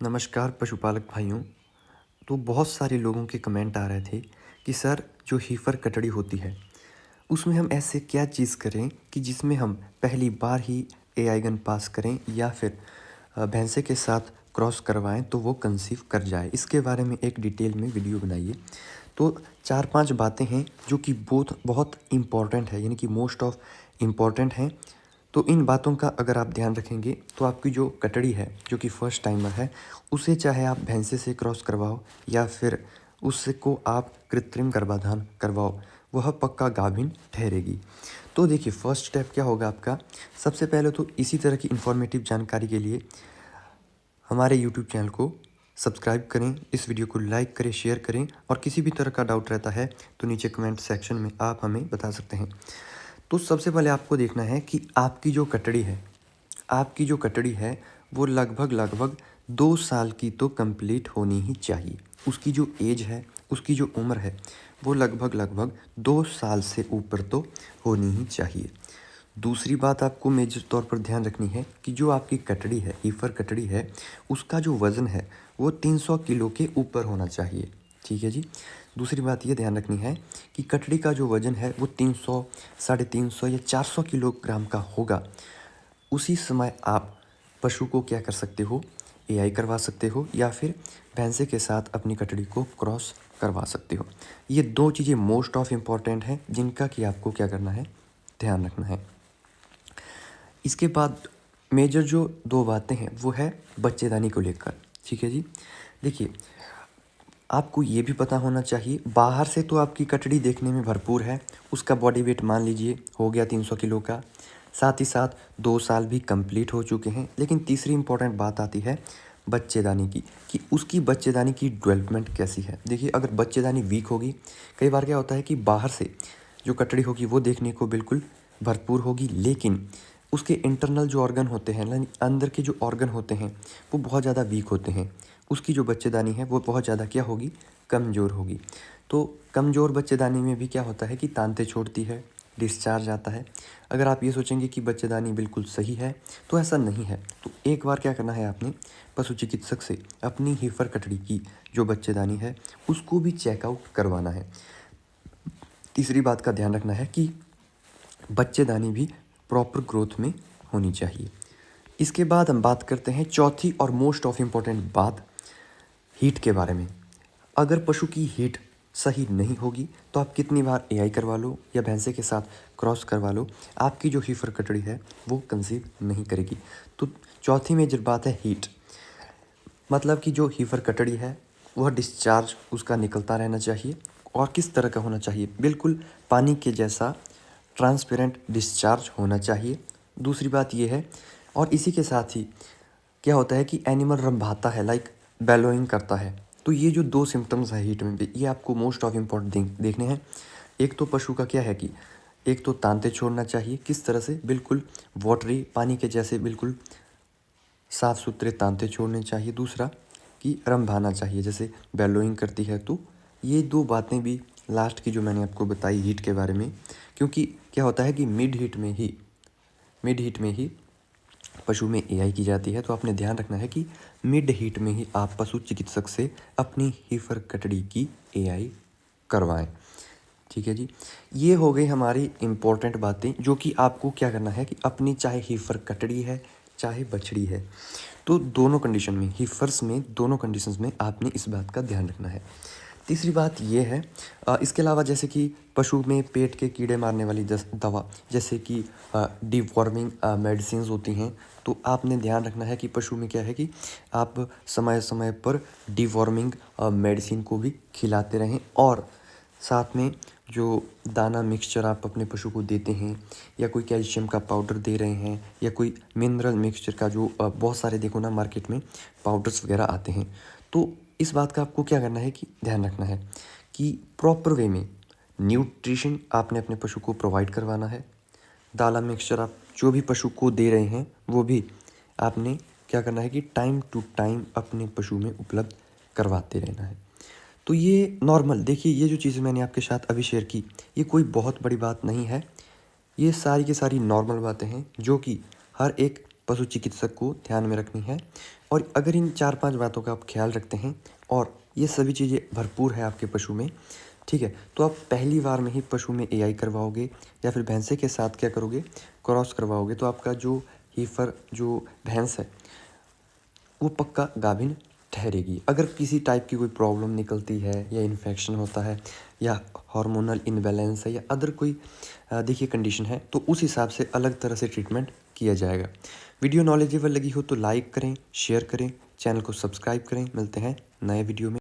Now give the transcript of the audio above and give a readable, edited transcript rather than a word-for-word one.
नमस्कार पशुपालक भाइयों। तो बहुत सारे लोगों के कमेंट आ रहे थे कि सर जो हीफर कटड़ी होती है उसमें हम ऐसे क्या चीज़ करें कि जिसमें हम पहली बार ही एआई गन पास करें या फिर भैंसे के साथ क्रॉस करवाएं तो वो कंसीव कर जाए। इसके बारे में एक डिटेल में वीडियो बनाइए। तो 4-5 बातें हैं जो कि बहुत इम्पॉर्टेंट है, यानी कि मोस्ट ऑफ इम्पॉर्टेंट हैं। तो इन बातों का अगर आप ध्यान रखेंगे तो आपकी जो कटड़ी है जो कि फर्स्ट टाइमर है उसे चाहे आप भैंसे से क्रॉस करवाओ या फिर उसको आप कृत्रिम गर्भाधान करवाओ, वह पक्का गाभिन ठहरेगी। तो देखिए फर्स्ट स्टेप क्या होगा आपका। सबसे पहले तो इसी तरह की इन्फॉर्मेटिव जानकारी के लिए हमारे यूट्यूब चैनल को सब्सक्राइब करें, इस वीडियो को लाइक करें, शेयर करें और किसी भी तरह का डाउट रहता है तो नीचे कमेंट सेक्शन में आप हमें बता सकते हैं। तो सबसे पहले आपको देखना है कि आपकी जो कटड़ी है वो लगभग 2 साल की तो कंप्लीट होनी ही चाहिए। उसकी जो एज है, उसकी जो उम्र है वो लगभग 2 साल से ऊपर तो होनी ही चाहिए। दूसरी बात आपको मेजर तौर पर ध्यान रखनी है कि जो आपकी कटड़ी है, हीफर कटड़ी है, उसका जो वज़न है वो 300 किलो के ऊपर होना चाहिए। ठीक है जी। दूसरी बात ये ध्यान रखनी है कि कटड़ी का जो वज़न है वो 300, 350 या 400 किलोग्राम का होगा। उसी समय आप पशु को क्या कर सकते हो, एआई करवा सकते हो या फिर भैंसे के साथ अपनी कटड़ी को क्रॉस करवा सकते हो। ये 2 चीज़ें मोस्ट ऑफ इम्पॉर्टेंट हैं जिनका कि आपको क्या करना है, ध्यान रखना है। इसके बाद मेजर जो 2 बातें हैं वो है बच्चेदानी को लेकर। ठीक है जी। देखिए आपको ये भी पता होना चाहिए, बाहर से तो आपकी कटड़ी देखने में भरपूर है, उसका बॉडी वेट मान लीजिए हो गया 300 किलो का, साथ ही साथ 2 साल भी कंप्लीट हो चुके हैं। लेकिन तीसरी इंपॉर्टेंट बात आती है बच्चेदानी की, कि उसकी बच्चेदानी की डेवलपमेंट कैसी है। देखिए अगर बच्चेदानी वीक होगी, कई बार क्या होता है कि बाहर से जो कटड़ी होगी वो देखने को बिल्कुल भरपूर होगी, लेकिन उसके इंटरनल जो ऑर्गन होते हैं, यानी अंदर के जो ऑर्गन होते हैं वो बहुत ज़्यादा वीक होते हैं। उसकी जो बच्चेदानी है वो बहुत ज़्यादा क्या होगी, कमज़ोर होगी। तो कमज़ोर बच्चेदानी में भी क्या होता है कि तांते छोड़ती है, डिस्चार्ज आता है। अगर आप ये सोचेंगे कि बच्चेदानी बिल्कुल सही है तो ऐसा नहीं है। तो एक बार क्या करना है आपने, पशु चिकित्सक से अपनी हीफर कटड़ी की जो बच्चेदानी है उसको भी चेकआउट करवाना है। तीसरी बात का ध्यान रखना है कि बच्चेदानी भी प्रॉपर ग्रोथ में होनी चाहिए। इसके बाद हम बात करते हैं चौथी और मोस्ट ऑफ इम्पॉर्टेंट बात, हीट के बारे में। अगर पशु की हीट सही नहीं होगी तो आप कितनी बार एआई करवा लो या भैंसे के साथ क्रॉस करवा लो, आपकी जो हीफर कटड़ी है वो कंसीव नहीं करेगी। तो चौथी मेजर बात है हीट। मतलब कि जो हीफर कटड़ी है वह डिस्चार्ज उसका निकलता रहना चाहिए। और किस तरह का होना चाहिए, बिल्कुल पानी के जैसा ट्रांसपेरेंट डिस्चार्ज होना चाहिए। दूसरी बात ये है, और इसी के साथ ही क्या होता है कि एनिमल रंभाता है, लाइक बेलोइंग करता है। तो ये जो 2 सिम्टम्स है हीट में भी, ये आपको मोस्ट ऑफ इम्पॉर्टेंट देखने हैं। एक तो पशु का क्या है कि एक तो तांते छोड़ना चाहिए, किस तरह से, बिल्कुल वाटरी पानी के जैसे बिल्कुल साफ़ सुथरे तांते छोड़ने चाहिए। दूसरा कि रंभाना चाहिए, जैसे बेलोइंग करती है। तो ये 2 बातें भी लास्ट की जो मैंने आपको बताई हीट के बारे में, क्योंकि क्या होता है कि मिड हीट में ही पशु में एआई की जाती है। तो आपने ध्यान रखना है कि मिड हीट में ही आप पशु चिकित्सक से अपनी हीफर कटड़ी की एआई करवाएं। ठीक है जी। ये हो गई हमारी इम्पोर्टेंट बातें जो कि आपको क्या करना है कि अपनी चाहे हीफर कटड़ी है चाहे बछड़ी है, तो दोनों कंडीशन में, हीफर्स में दोनों कंडीशंस में आपने इस बात का ध्यान रखना है। तीसरी बात ये है, इसके अलावा जैसे कि पशु में पेट के कीड़े मारने वाली दवा जैसे कि डिवॉर्मिंग मेडिसिन्स होती हैं, तो आपने ध्यान रखना है कि पशु में क्या है कि आप समय समय पर डिवॉर्मिंग मेडिसिन को भी खिलाते रहें। और साथ में जो दाना मिक्सचर आप अपने पशु को देते हैं या कोई कैल्शियम का पाउडर दे रहे हैं या कोई मिनरल मिक्सचर का जो बहुत सारे देखो ना मार्केट में पाउडर्स वगैरह आते हैं, तो इस बात का आपको क्या करना है कि ध्यान रखना है कि प्रॉपर वे में न्यूट्रिशन आपने अपने पशु को प्रोवाइड करवाना है। दाना मिक्सचर आप जो भी पशु को दे रहे हैं वो भी आपने क्या करना है कि टाइम टू टाइम अपने पशु में उपलब्ध करवाते रहना है। तो ये नॉर्मल, देखिए ये जो चीज़ें मैंने आपके साथ अभी शेयर की ये कोई बहुत बड़ी बात नहीं है। ये सारी की सारी नॉर्मल बातें हैं जो कि हर एक पशु चिकित्सक को ध्यान में रखनी है। और अगर इन 4-5 बातों का आप ख्याल रखते हैं और ये सभी चीज़ें भरपूर है आपके पशु में, ठीक है, तो आप पहली बार में ही पशु में एआई करवाओगे या फिर भैंसे के साथ क्या करोगे, क्रॉस करवाओगे, तो आपका जो हीफर जो भैंस है वो पक्का गाभिन ठहरेगी। अगर किसी टाइप की कोई प्रॉब्लम निकलती है या इन्फेक्शन होता है या हार्मोनल इम्बैलेंस है या अदर कोई देखिए कंडीशन है, तो उस हिसाब से अलग तरह से ट्रीटमेंट किया जाएगा। वीडियो नॉलेजेबल लगी हो तो लाइक करें, शेयर करें, चैनल को सब्सक्राइब करें। मिलते हैं नए वीडियो में।